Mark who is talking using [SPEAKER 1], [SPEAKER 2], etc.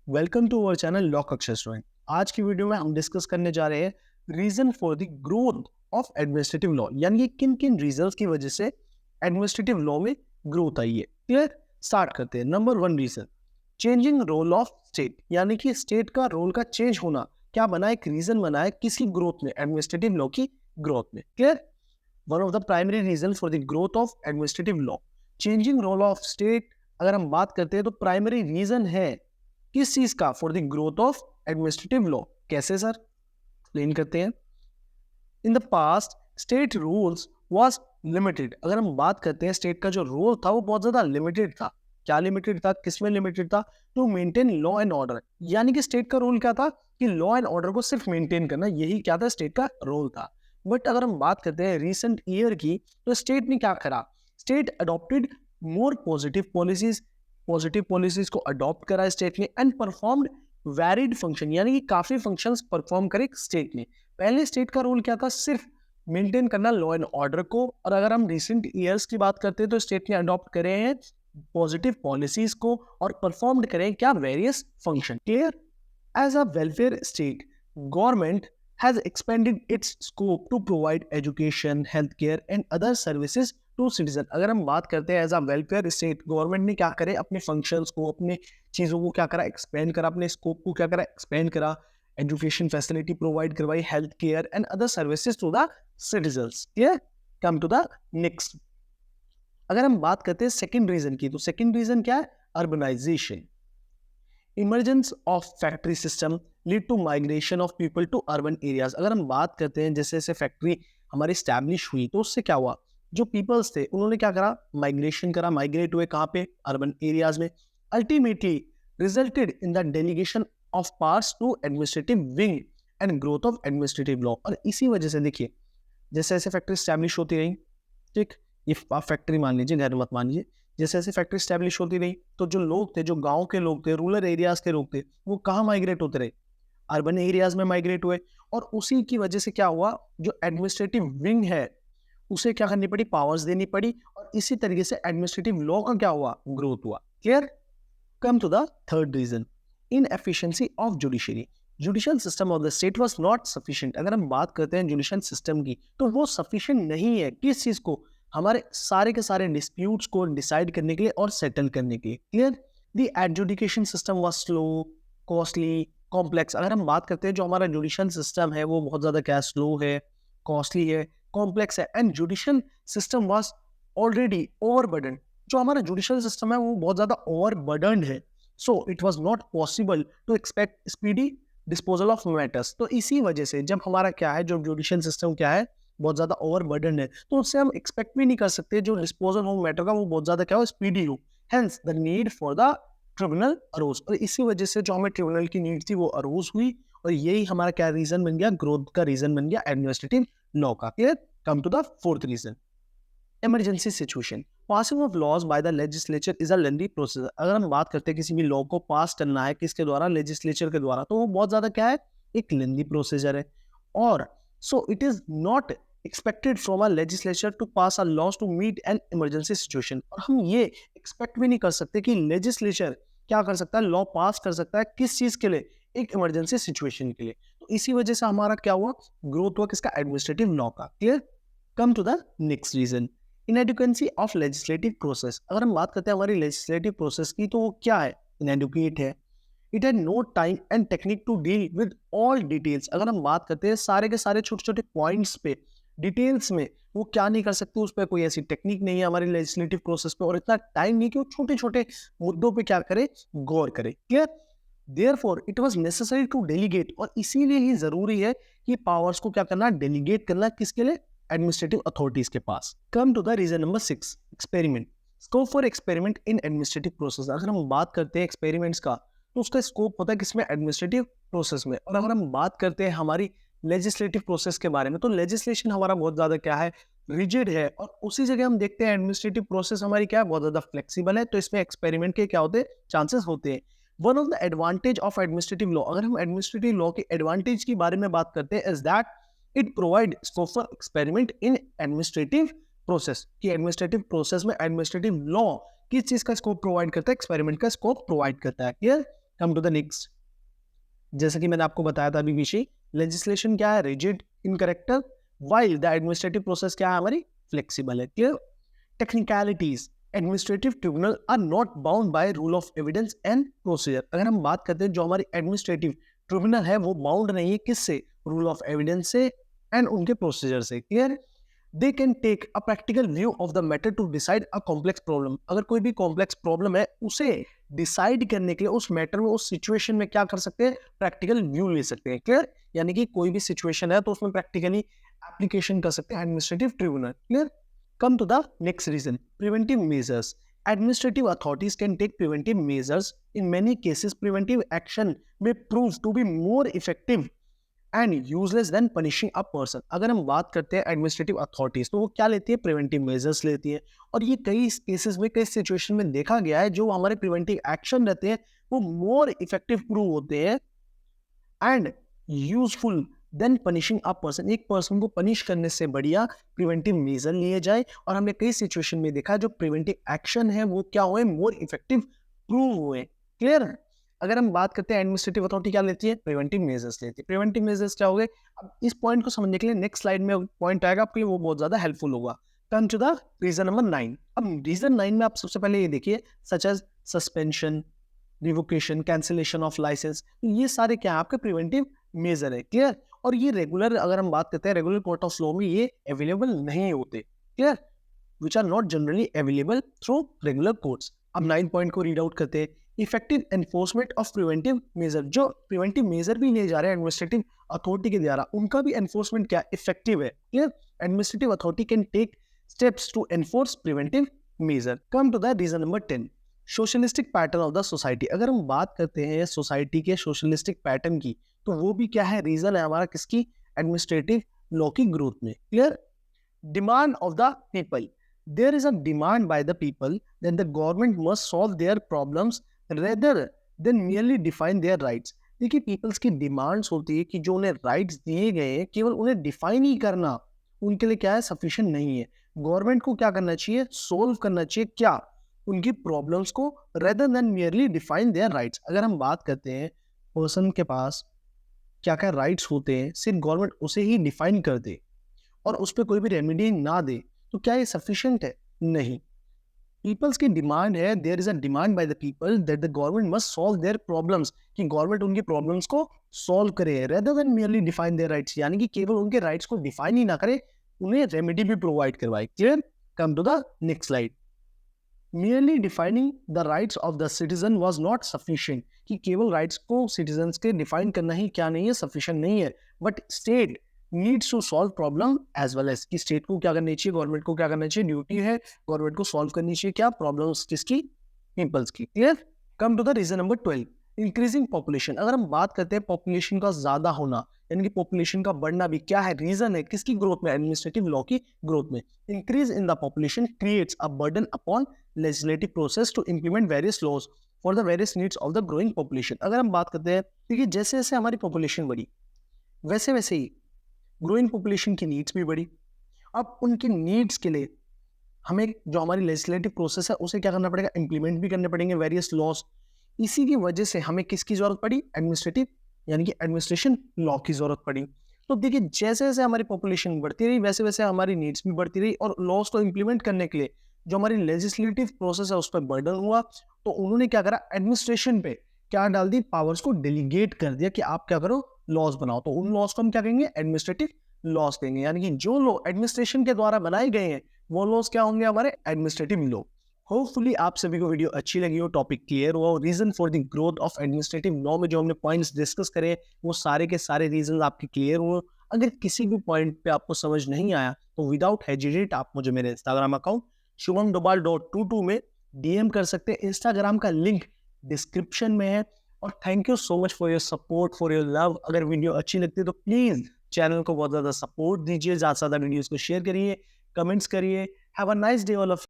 [SPEAKER 1] Welcome to our channel law कक्षा student. आज की वीडियो में हम डिस्कस करने जा रहे हैं reason for the growth of administrative law, यानी कि किन किन रीजंस की वजह से एडमिनिस्ट्रेटिव लॉ में ग्रोथ आई है। क्लियर, स्टार्ट करते हैं। Number one reason, changing role of state, यानी कि स्टेट का रोल का चेंज होना क्या बना, एक रीजन बना है किसी ग्रोथ में, एडमिनिस्ट्रेटिव लॉ की ग्रोथ में। Clear, one of the primary reason for the growth of administrative law, changing role of state. अगर हम बात करते हैं तो प्राइमरी रीजन है किस चीज का, for the growth of administrative law. कैसे सर, एक्सप्लेन करते हैं। In the past state rules was limited. अगर हम बात करते हैं स्टेट का जो रोल था वो बहुत ज्यादा लिमिटेड था। क्या लिमिटेड था, किसमें लिमिटेड था? To maintain law and order, यानी कि स्टेट का रोल क्या था कि लॉ एंड ऑर्डर को सिर्फ मेंटेन करना, यही क्या था स्टेट का रोल था। बट अगर हम बात करते हैं रिसेंट ईयर की, तो स्टेट ने क्या करा, state adopted more positive policies को अडॉप्ट करा स्टेट ने, एंड परफॉर्म्ड वैरिड फंक्शन, यानी कि काफी फंक्शंस परफॉर्म करे स्टेट ने। पहले स्टेट का रोल क्या था, सिर्फ मेंटेन करना लॉ एंड ऑर्डर को, और अगर हम रिसेंट ईयर्स की बात करते हैं तो स्टेट ने अडॉप्ट करे हैं पॉजिटिव पॉलिसीज को और परफॉर्म्ड करें क्या, various function. Clear, as a welfare state government has expanded its scope to provide education, healthcare and other services to citizen। अगर हम बात करते हैं as a welfare state, government ने क्या करे, अपने फंक्शंस को, अपने चीज़ों को क्या करा, एक्सपेंड करा, अपने स्कोप को क्या करा, एक्सपेंड करा, एजुकेशन फैसिलिटी प्रोवाइड करवाई, health care and other services to the citizens. Clear, come to the next. अगर हम बात करते हैं सेकेंड रीजन की, तो सेकेंड रीजन क्या है, urbanization. Emergence of factory system lead to migration of people to urban areas. अगर हम बात करते हैं जैसे जैसे फैक्ट्री हमारी स्टैब्लिश हुई तो उससे क्या हुआ, जो पीपल्स थे उन्होंने क्या करा, माइग्रेशन करा, माइग्रेट हुए कहाँ पे, अर्बन एरियाज में। Ultimately resulted in the delegation of powers to administrative wing and growth of administrative law. और इसी वजह से देखिए जैसे जैसे फैक्ट्री स्टैब्लिश होती रही, ठीक, ये आप फैक्ट्री मान लीजिए, घर मत मानिए, जैसे जैसे फैक्ट्री स्टैब्लिश होती रही तो जो लोग थे, जो गांव के लोग थे, रूरल एरियाज के लोग थे, वो कहाँ माइग्रेट होते रहे, अर्बन एरियाज में माइग्रेट हुए। और उसी की वजह से क्या हुआ, जो एडमिनिस्ट्रेटिव विंग है उसे क्या करनी पड़ी, पावर्स देनी पड़ी, और इसी तरीके से एडमिनिस्ट्रेटिव लॉ का क्या हुआ, ग्रोथ हुआ। Clear, come to the third reason, inefficiency of judiciary. Judicial system of the state was not sufficient. अगर हम बात करते हैं जुडिशियल सिस्टम की, तो वो सफिशिएंट नहीं है किस चीज को, हमारे सारे के सारे डिस्प्यूट्स को डिसाइड करने के लिए और सेटल करने के लिए। Clear, the adjudication system was slow, costly, complex. अगर हम बात करते हैं जो हमारा जुडिशियल सिस्टम है वो बहुत ज्यादा क्या, स्लो है, कॉस्टली है, कॉम्प्लेक्स है, and judicial system was already overburden. जो हमारा जुडिशियल सिस्टम है वो बहुत ज्यादा ओवरबर्डन है, so it was not possible to expect speedy disposal of matters. तो इसी वजह से जब हमारा क्या है, जो जुडिशियल सिस्टम क्या है, बहुत ज्यादा ओवरबर्डन है, तो उससे हम एक्सपेक्ट भी नहीं कर सकते जो डिस्पोजल हो मैटर का वो बहुत ज्यादा क्या हो, स्पीडी हो। Hence the need for the tribunal arose, और इसी वजह से जो हमें ट्रिब्यूनल की नीड थी वो अरोज हुई, और यही हमारा क्या रीजन बन गया, ग्रोथ का रीजन बन गया एडमिनिस्ट्रेटिव लॉ का। Clear, come to the fourth reason, emergency situation. Passing of laws by the legislature is a lengthy process. अगर हम बात करते हैं किसी भी लॉ को पास करना है किसके द्वारा, लेजिस्लेचर के द्वारा, तो वो बहुत ज्यादा क्या है, एक लेंथी प्रोसीजर है। और so it is not expected from a legislature to pass a laws to meet an emergency situation. और हम ये एक्सपेक्ट भी नहीं कर सकते कि लेजिस्लेचर क्या कर सकता है, लॉ पास कर सकता है किस चीज के लिए, एक इमरजेंसी सिचुएशन के लिए। तो इसी वजह से हमारा क्या हुआ, ग्रोथ हुआ किसका, एडमिनिस्ट्रेटिव लॉ का। Clear, come to the next reason, inadequacy of legislative process. अगर हम बात करते हैं हमारी लेजिस्लेटिव प्रोसेस की, तो वो क्या है, इनएडुकेट है। It had no time and technique to deal with all details. अगर हम बात करते हैं सारे के सारे छोटे छोटे पॉइंट्स पे, डिटेल्स में वो क्या नहीं कर सकते, उस पर कोई ऐसी टेक्निक नहीं है हमारी लेजिस्लेटिव प्रोसेस पे, और इतना टाइम नहीं कि वो छोटे छोटे मुद्दों पे क्या करे, गौर करे। Clear, therefore it was necessary to delegate, और इसीलिए ही जरूरी है कि पावर्स को क्या करना, डेलीगेट करना, किसके लिए, एडमिनिस्ट्रेटिव अथॉरिटीज के पास। Come to the reason number 6, experiment. Scope for experiment in administrative process. अगर हम बात करते हैं एक्सपेरिमेंट्स का, तो उसका स्कोप होता है किसमें, एडमिनिस्ट्रेटिव प्रोसेस में। और अगर हम बात करते हैं हमारी लेजिस्लेटिव प्रोसेस के बारे में, तो लेजिस्लेशन हमारा बहुत ज्यादा क्या है, रिजिड है, और उसी जगह हम देखते हैं एडमिनिस्ट्रेटिव प्रोसेस हमारी क्या है, बहुत ज्यादा फ्लेक्सिबल है, तो इसमें एक्सपेरिमेंट के क्या होते हैं, चांसेस होते हैं। One of the advantage of administrative law, अगर हम एडमिनिस्ट्रेटिव लॉ के एडवांटेज के बारे में बात करते हैं, is that it provide scope for experiment in administrative process. कि एडमिनिस्ट्रेटिव प्रोसेस में एडमिनिस्ट्रेटिव लॉ किस चीज का स्कोप प्रोवाइड करता है, एक्सपेरिमेंट का स्कोप प्रोवाइड करता है। Clear, come to the next. जैसा कि मैंने आपको बताया था अभी पीछे, लेजिस्लेशन क्या है, rigid in character, while the administrative process क्या है हमारी, फ्लेक्सिबल है। Clear. Technicalities, administrative tribunal are not bound by rule of evidence and procedure. अगर हम बात करते हैं जो हमारी एडमिनिस्ट्रेटिव ट्रिब्यूनल है वो बाउंड नहीं है किससे, रूल ऑफ एविडेंस से एंड उनके प्रोसीजर से। Clear. They can take a practical view of the matter to decide a complex problem. अगर कोई भी कॉम्प्लेक्स प्रॉब्लम है उसे डिसाइड करने के लिए उस मैटर में, उस सिचुएशन में क्या कर सकते हैं, प्रैक्टिकल व्यू ले सकते हैं। क्लियर। यानी कि कोई भी सिचुएशन है तो उसमें प्रैक्टिकली एप्लीकेशन कर सकते हैं administrative tribunal. Clear. Come to the next reason, preventive measures. Administrative authorities can take preventive measures. In many cases, preventive action may prove to be more effective and useless than punishing a person. अगर हम बात करते हैं administrative authorities तो वो क्या लेती है, प्रिवेंटिव मेजर्स लेती है। और ये कई केसेस में, कई सिचुएशन में देखा गया है जो हमारे प्रिवेंटिव एक्शन रहते हैं वो मोर इफेक्टिव प्रूव होते हैं and useful then punishing a person. एक पर्सन को पनिश करने से बढ़िया प्रिवेंटिव मेजर लिए जाए। और हमने कई सिचुएशन में देखा जो प्रिवेंटिव एक्शन है वो क्या हुए, मोर इफेक्टिव प्रूव हुए। क्लियर। अगर हम बात करते हैं एडमिनिस्ट्रेटिव अथॉरिटी क्या लेती है, प्रिवेंटिव मेजर्स लेती है। प्रिवेंटिव मेजर्स क्या हो गए, अब इस पॉइंट को समझने के लिए नेक्स्ट स्लाइड में पॉइंट आएगा आपके लिए, वो बहुत ज्यादा हेल्पफुल होगा। Come to the reason number 9। अब रीजन 9 में आप सबसे पहले ये देखिए, such as suspension, revocation, cancellation of licence, ये सारे क्या है आपके प्रिवेंटिव मेजर है। क्लियर। और ये रेगुलर, अगर हम बात करते हैं रेगुलर कोर्ट ऑफ लॉ में ये अवेलेबल नहीं होते। Clear. Which are not generally available through regular courts. अब 9 पॉइंट को रीड आउट करते हैं। Effective enforcement of preventive measure, जो प्रिवेंटिव मेजर भी ले जा रहे हैं एडमिनिस्ट्रेटिव अथॉरिटी के द्वारा, उनका भी एनफोर्समेंट क्या इफेक्टिव है। Clear. Administrative authority can take steps to enforce preventive measure. Come to the reason number 10, socialistic pattern of the society. अगर हम बात करते हैं सोसाइटी के सोशलिस्टिक पैटर्न की तो वो भी क्या है, रीजन है हमारा किसकी, एडमिनिस्ट्रेटिव लॉ की ग्रोथ में। Clear. Demand of the people, there is a demand by the people that the government must solve their problems rather than merely define their rights. देखिए पीपल्स की डिमांड्स होती है कि जो उन्हें राइट्स दिए गए हैं केवल उन्हें डिफाइन ही करना उनके लिए क्या है, सफिशिएंट नहीं है। गवर्नमेंट को क्या करना चाहिए, सोल्व करना चाहिए क्या, उनकी प्रॉब्लम्स को, rather than merely define their rights. अगर हम बात करते हैं पर्सन के पास क्या क्या राइट्स होते हैं, सिर्फ गवर्नमेंट उसे ही डिफाइन कर दे और उस पर कोई भी रेमेडी ना दे तो क्या ये सफिशिएंट है, नहीं। पीपल्स की डिमांड है, there is a demand by the people that the government must solve their problems, कि गवर्नमेंट उनकी प्रॉब्लम्स को सॉल्व करे rather than merely define their rights, यानी कि केवल उनके राइट्स को डिफाइन ही ना करे, उन्हें रेमेडी भी प्रोवाइड करवाए। Clear. Come to the next slide. merely defining the rights of the citizen was not sufficient, कि केवल राइट्स को सिटीजन्स के डिफाइन करना ही क्या नहीं है, सफिशिएंट नहीं है। But state needs to solve problem as well as, कि स्टेट को क्या करनी चाहिए, गवर्नमेंट को क्या करना चाहिए, ड्यूटी है गवर्नमेंट को सॉल्व करनी चाहिए क्या, प्रॉब्लम्स किसकी, पीपल्स की। Clear. Come to the reason number 12, increasing population. अगर हम बात करते हैं पॉपुलेशन का ज्यादा होना, यानी कि पॉपुलेशन का बढ़ना भी क्या है, रीजन है किसकी ग्रोथ में, एडमिनिस्ट्रेटिव लॉ की ग्रोथ में। Increase in the population creates a burden upon legislative process to implement various laws for the various needs of the growing population। अगर हम बात करते हैं, क्योंकि जैसे जैसे हमारी पॉपुलेशन बढ़ी वैसे वैसे ही ग्रोइंग पॉपुलेशन की नीड्स भी बढ़ी। अब उनकी नीड्स के लिए हमें जो हमारी लेजिस्लेटिव प्रोसेस है उसे क्या करना पड़ेगा, इंप्लीमेंट भी करने पड़ेंगे वेरियस लॉज। इसी की वजह से हमें किसकी जरूरत पड़ी, एडमिनिस्ट्रेटिव यानी कि एडमिनिस्ट्रेशन लॉ की जरूरत पड़ी। तो देखिए जैसे जैसे हमारी पॉपुलेशन बढ़ती रही वैसे वैसे हमारी नीड्स भी बढ़ती रही, और लॉज को इंप्लीमेंट करने के लिए जो हमारी लेजिस्लेटिव प्रोसेस है उस पर बर्डन हुआ। तो उन्होंने क्या करा, एडमिनिस्ट्रेशन पे क्या डाल दी, पावर्स को डेलीगेट कर दिया कि आप क्या करो, लॉज बनाओ। तो उन लॉज को हम क्या कहेंगे, एडमिनिस्ट्रेटिव लॉज कहेंगे, यानी कि जो लॉ एडमिनिस्ट्रेशन के द्वारा बनाए गए हैं वो लॉज क्या होंगे, हमारे एडमिनिस्ट्रेटिव लॉ। होपफुली आप सभी को वीडियो अच्छी लगी हो, टॉपिक क्लियर हुआ हो। Reason for the growth of administrative law में जो हमने पॉइंट्स डिस्कस करे वो सारे के सारे रीजन आपके क्लियर हुए। अगर किसी भी पॉइंट पे आपको समझ नहीं आया तो विदाउट हेजिटेट आप मुझे मेरे इंस्टाग्राम अकाउंट shubhamdobal.22 में डीएम कर सकते हैं। इंस्टाग्राम का लिंक डिस्क्रिप्शन में है। और thank you so much for your support, for your love. अगर वीडियो अच्छी लगती है तो प्लीज चैनल को बहुत ज्यादा सपोर्ट दीजिए, ज्यादा से ज्यादा वीडियोस को शेयर करिए, कमेंट्स करिए। Have a nice day all of